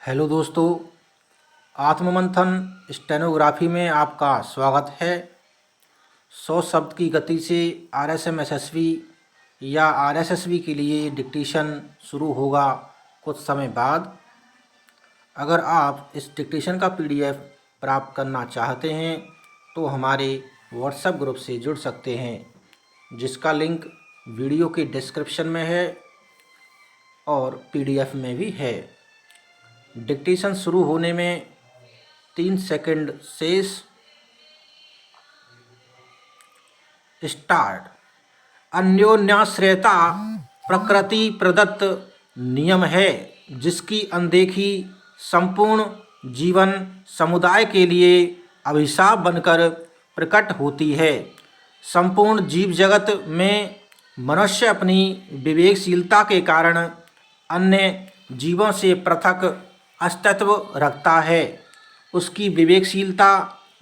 Hello दोस्तों, आत्ममंथन stenography में आपका स्वागत है। 100 शब्द की गति से आरएसएम एसएसबी या आरएसएसबी के लिए डिक्टेशन शुरू होगा कुछ समय बाद। अगर आप इस डिक्टेशन का पीडीएफ प्राप्त करना चाहते हैं तो हमारे व्हाट्सएप ग्रुप से जुड़ सकते हैं, जिसका लिंक वीडियो के डिस्क्रिप्शन में है और पीडीएफ में भी है। डिक्टेशन शुरू होने में 3 सेकंड शेष। स्टार्ट। अन्योन्याश्रयता प्रकृति प्रदत्त नियम है, जिसकी अनदेखी संपूर्ण जीवन समुदाय के लिए अभिशाप बनकर प्रकट होती है। संपूर्ण जीव जगत में मनुष्य अपनी विवेकशीलता के कारण अन्य जीवों से पृथक अस्तित्व रखता है। उसकी विवेकशीलता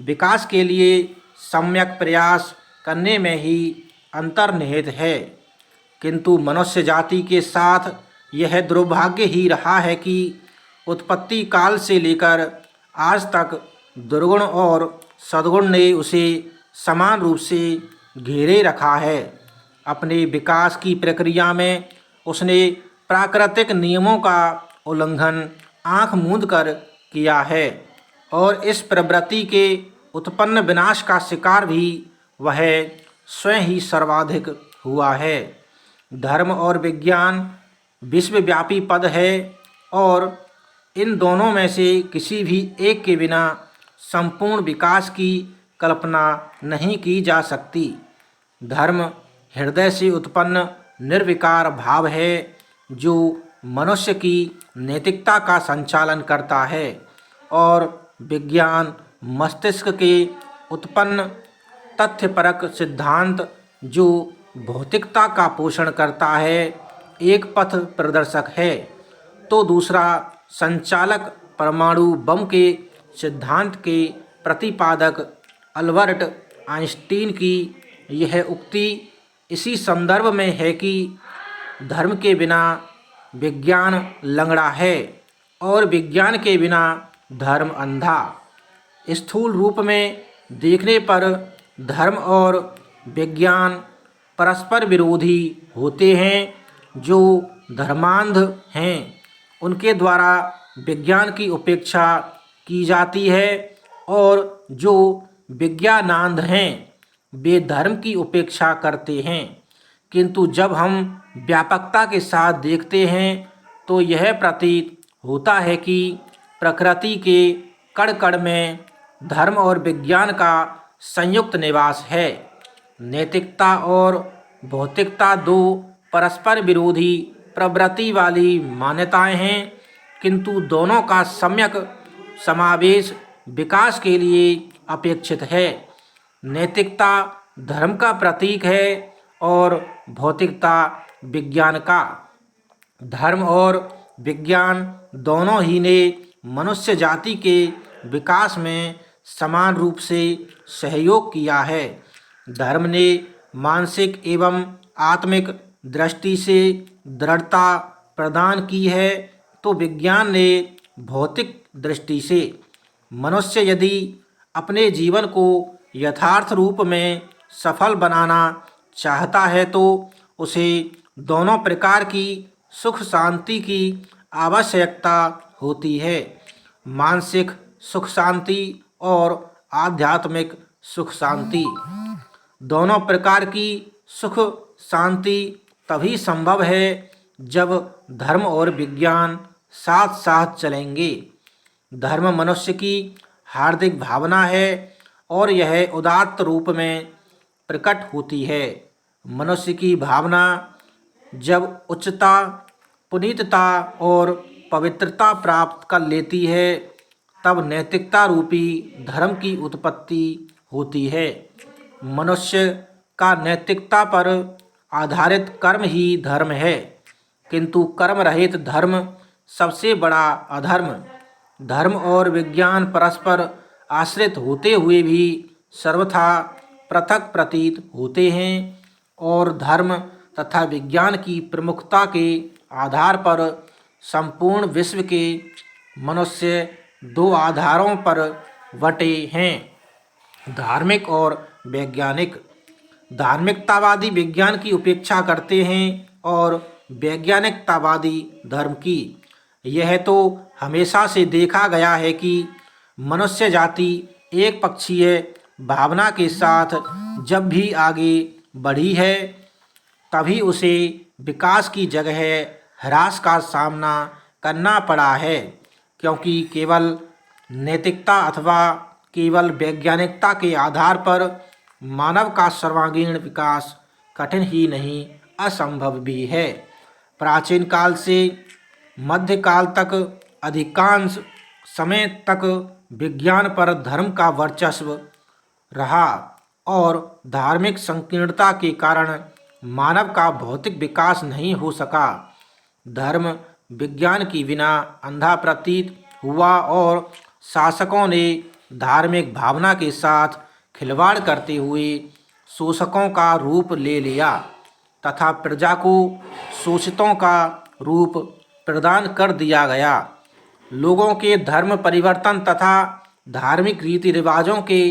विकास के लिए सम्यक प्रयास करने में ही अंतर्निहित है, किंतु मनुष्य जाति के साथ यह दुर्भाग्य ही रहा है कि उत्पत्ति काल से लेकर आज तक दुर्गुण और सद्गुण ने उसे समान रूप से घेरे रखा है। अपने विकास की प्रक्रिया में उसने प्राकृतिक नियमों का उल्लंघन आंख मूंद कर किया है और इस प्रवृत्ति के उत्पन्न विनाश का शिकार भी वह स्वयं ही सर्वाधिक हुआ है। धर्म और विज्ञान विश्वव्यापी पद है और इन दोनों में से किसी भी एक के बिना संपूर्ण विकास की कल्पना नहीं की जा सकती। धर्म हृदय से उत्पन्न निर्विकार भाव है, जो मनुष्य की नैतिकता का संचालन करता है, और विज्ञान मस्तिष्क के उत्पन्न तथ्यपरक सिद्धांत, जो भौतिकता का पोषण करता है, एक पथ प्रदर्शक है। तो दूसरा संचालक परमाणु बम के सिद्धांत के प्रतिपादक अल्बर्ट आइंस्टीन की यह उक्ति इसी संदर्भ में है कि धर्म के बिना विज्ञान लंगड़ा है और विज्ञान के बिना धर्म अंधा। स्थूल रूप में देखने पर धर्म और विज्ञान परस्पर विरोधी होते हैं। जो धर्मांध हैं उनके द्वारा विज्ञान की उपेक्षा की जाती है और जो विज्ञानांध हैं वे धर्म की उपेक्षा करते हैं। किंतु जब हम व्यापकता के साथ देखते हैं तो यह प्रतीत होता है कि प्रकृति के कण कण में धर्म और विज्ञान का संयुक्त निवास है। नैतिकता और भौतिकता दो परस्पर विरोधी प्रवृत्ति वाली मान्यताएं हैं, किंतु दोनों का सम्यक समावेश विकास के लिए अपेक्षित है। नैतिकता धर्म का प्रतीक है और भौतिकता विज्ञान का। धर्म और विज्ञान दोनों ही ने मनुष्य जाति के विकास में समान रूप से सहयोग किया है। धर्म ने मानसिक एवं आत्मिक दृष्टि से दृढ़ता प्रदान की है, तो विज्ञान ने भौतिक दृष्टि से। मनुष्य यदि अपने जीवन को यथार्थ रूप में सफल बनाना चाहता है तो उसे दोनों प्रकार की सुख शांति की आवश्यकता होती है। मानसिक सुख शांति और आध्यात्मिक सुख शांति। दोनों प्रकार की सुख शांति तभी संभव है जब धर्म और विज्ञान साथ साथ चलेंगे। धर्म मनुष्य की हार्दिक भावना है और यह उदात्त रूप में प्रकट होती है। मनुष्य की भावना जब उच्चता, पुनीतता और पवित्रता प्राप्त कर लेती है, तब नैतिकता रूपी धर्म की उत्पत्ति होती है। मनुष्य का नैतिकता पर आधारित कर्म ही धर्म है, किंतु कर्म रहित धर्म सबसे बड़ा अधर्म। धर्म और विज्ञान परस्पर आश्रित होते हुए भी सर्वथा पृथक प्रतीत होते हैं और धर्म तथा विज्ञान की प्रमुखता के आधार पर संपूर्ण विश्व के मनुष्य दो आधारों पर बटे हैं, धार्मिक और वैज्ञानिक। धार्मिकतावादी विज्ञान की उपेक्षा करते हैं और वैज्ञानिकतावादी धर्म की। यह तो हमेशा से देखा गया है कि मनुष्य जाति एक पक्षीय भावना के साथ जब भी आगे बढ़ी है, तभी उसे विकास की जगह ह्रास का सामना करना पड़ा है, क्योंकि केवल नैतिकता अथवा केवल वैज्ञानिकता के आधार पर मानव का सर्वांगीण विकास कठिन ही नहीं असंभव भी है। प्राचीन काल से मध्यकाल तक अधिकांश समय तक विज्ञान पर धर्म का वर्चस्व रहा और धार्मिक संकीर्णता के कारण मानव का भौतिक विकास नहीं हो सका। धर्म विज्ञान की बिना अंधा प्रतीत हुआ और शासकों ने धार्मिक भावना के साथ खिलवाड़ करते हुए शोषकों का रूप ले लिया तथा प्रजा को शोषितों का रूप प्रदान कर दिया गया। लोगों के धर्म परिवर्तन तथा धार्मिक रीति रिवाजों के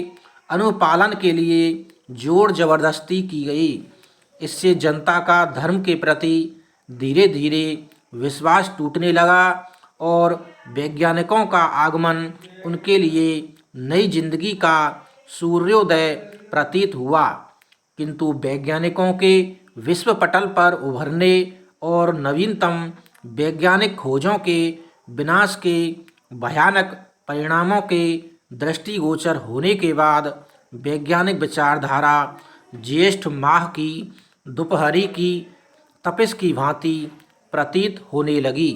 अनुपालन के लिए जोर जबरदस्ती की गई। इससे जनता का धर्म के प्रति धीरे धीरे विश्वास टूटने लगा और वैज्ञानिकों का आगमन उनके लिए नई जिंदगी का सूर्योदय प्रतीत हुआ। किंतु वैज्ञानिकों के विश्व पटल पर उभरने और नवीनतम वैज्ञानिक खोजों के विनाश के भयानक परिणामों के दृष्टिगोचर होने के बाद वैज्ञानिक विचारधारा ज्येष्ठ माह की दोपहरी की तपिश की भांति प्रतीत होने लगी।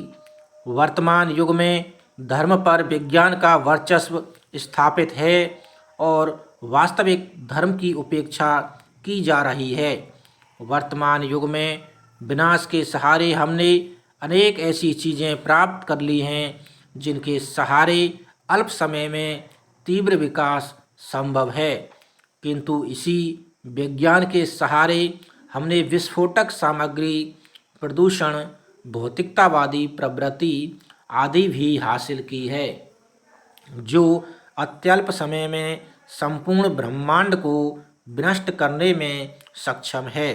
वर्तमान युग में धर्म पर विज्ञान का वर्चस्व स्थापित है और वास्तविक धर्म की उपेक्षा की जा रही है। वर्तमान युग में विनाश के सहारे हमने अनेक ऐसी चीज़ें प्राप्त कर ली हैं जिनके सहारे अल्प समय में तीव्र विकास संभव है, किंतु इसी विज्ञान के सहारे हमने विस्फोटक सामग्री, प्रदूषण, भौतिकतावादी प्रवृत्ति आदि भी हासिल की है, जो अत्यल्प समय में संपूर्ण ब्रह्मांड को विनष्ट करने में सक्षम है।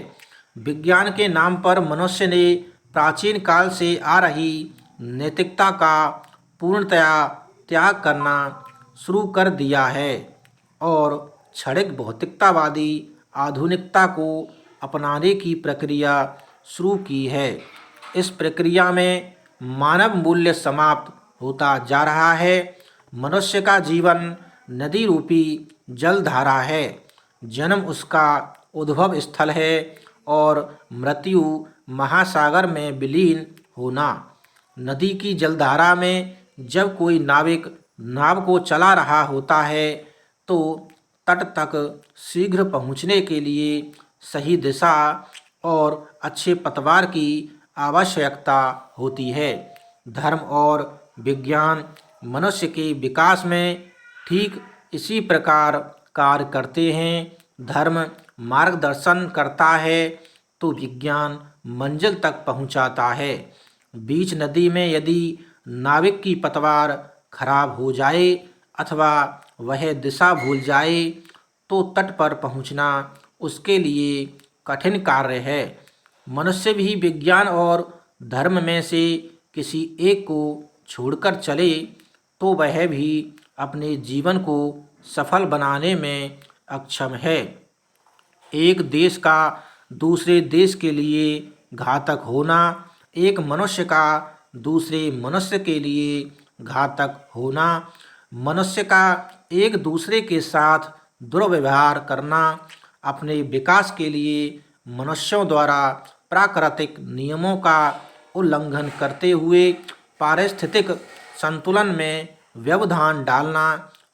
विज्ञान के नाम पर मनुष्य ने प्राचीन काल से आ रही नैतिकता का पूर्णतया त्याग करना शुरू कर दिया है और क्षणिक भौतिकतावादी आधुनिकता को अपनाने की प्रक्रिया शुरू की है। इस प्रक्रिया में मानव मूल्य समाप्त होता जा रहा है। मनुष्य का जीवन नदी रूपी जलधारा है, जन्म उसका उद्भव स्थल है और मृत्यु महासागर में विलीन होना। नदी की जलधारा में जब कोई नाविक नाव को चला रहा होता है तो तट तक शीघ्र पहुंचने के लिए सही दिशा और अच्छे पतवार की आवश्यकता होती है। धर्म और विज्ञान मनुष्य के विकास में ठीक इसी प्रकार कार्य करते हैं। धर्म मार्गदर्शन करता है तो विज्ञान मंजिल तक पहुंचाता है। बीच नदी में यदि नाविक की पतवार खराब हो जाए अथवा वह दिशा भूल जाए तो तट पर पहुंचना उसके लिए कठिन कार्य है। मनुष्य भी विज्ञान और धर्म में से किसी एक को छोड़कर चले तो वह भी अपने जीवन को सफल बनाने में अक्षम है। एक देश का दूसरे देश के लिए घातक होना, एक मनुष्य का दूसरे मनुष्य के लिए घातक होना, मनुष्य का एक दूसरे के साथ दुर्व्यवहार करना, अपने विकास के लिए मनुष्यों द्वारा प्राकृतिक नियमों का उल्लंघन करते हुए पारिस्थितिक संतुलन में व्यवधान डालना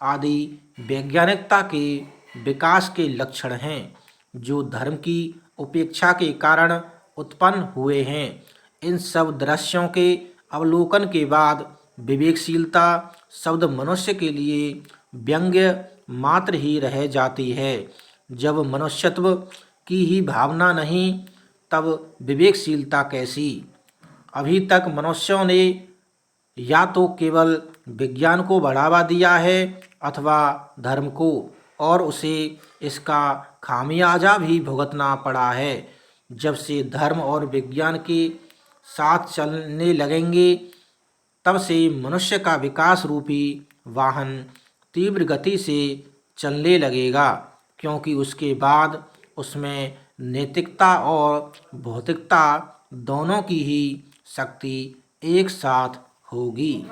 आदि वैज्ञानिकता के विकास के लक्षण हैं, जो धर्म की उपेक्षा के कारण उत्पन्न हुए हैं। इन सब दृश्यों के अवलोकन के बाद विवेकशीलता शब्द मनुष्य के लिए व्यंग्य मात्र ही रह जाती है। जब मनुष्यत्व की ही भावना नहीं तब विवेकशीलता कैसी। अभी तक मनुष्यों ने या तो केवल विज्ञान को बढ़ावा दिया है अथवा धर्म को, और उसे इसका खामियाजा भी भुगतना पड़ा है। जब से धर्म और विज्ञान के साथ चलने लगेंगे, तब से मनुष्य का विकास रूपी वाहन तीव्र गति से चलने लगेगा, क्योंकि उसके बाद उसमें नैतिकता और भौतिकता दोनों की ही शक्ति एक साथ होगी।